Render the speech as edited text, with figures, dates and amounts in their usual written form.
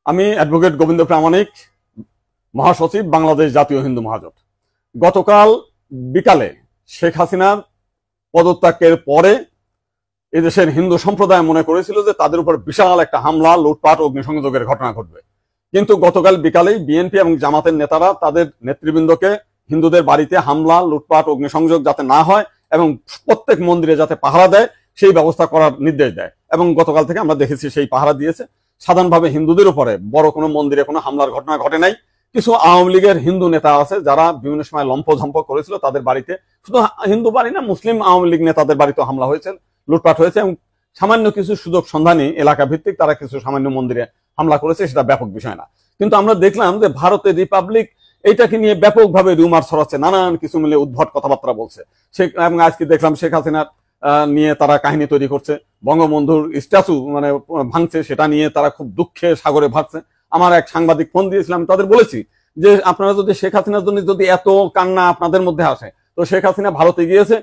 আমি অ্যাডভোকেট গোবিন্দ প্রামাণিক, মহাসচিব, বাংলাদেশ জাতীয় হিন্দু মহাজোট। গতকাল বিকালে শেখ হাসিনার পদত্যাগের পরে এদেশের হিন্দু সম্প্রদায় মনে করেছিল যে তাদের উপর বিশাল একটা হামলা, লুটপাট, অগ্নিসংযোগের ঘটনা ঘটবে। কিন্তু গতকাল বিকালেই বিএনপি এবং জামাতের নেতারা তাদের নেতৃবৃন্দকে হিন্দুদের বাড়িতে হামলা, লুটপাট, অগ্নিসংযোগ যাতে না হয় এবং প্রত্যেক মন্দিরে যাতে পাহারা দেয় সেই ব্যবস্থা করার নির্দেশ দেয়। এবং গতকাল থেকে আমরা দেখেছি সেই পাহারা দিয়েছে। সাধারণভাবে হিন্দুদের উপরে বড় কোনো মন্দিরে কোনো হামলার ঘটনা ঘটে নাই। কিছু আওয়ামী লীগের হিন্দু নেতা আছে যারা বিভিন্ন সময় লম্পঝম্প করেছিল, তাদের বাড়িতে, শুধু হিন্দু বাড়ি না, মুসলিম আওয়ামী লীগ নেতাদের বাড়িতে হামলা হয়েছে, লুটপাট হয়েছে এবং সামান্য কিছু সুযোগ সন্ধানী এলাকা ভিত্তিক তারা কিছু সামান্য মন্দিরে হামলা করেছে, সেটা ব্যাপক বিষয় না। কিন্তু আমরা দেখলাম যে ভারতের রিপাবলিক এইটাকে নিয়ে ব্যাপকভাবে রিউমার ছড়াচ্ছে, নানান কিছু মিলে উদ্ভট কথাবার্তা বলছে। এবং আজকে দেখলাম শেখ হাসিনার নিয়ে তারা কাহিনী তৈরি করছে, বঙ্গবন্ধুর স্ট্যাচু ভাঙছে, সেটা নিয়ে তারা খুব দুঃখে সাগরে ভাগছে। আমার এক সাংবাদিক ফোন দিয়েছিলাম, তাদের বলেছি যে আপনারা যদি শেখ হাসিনার জন্য যদি এত কান্না আপনাদের মধ্যে আসে, তো শেখ হাসিনা ভারতে গিয়েছে,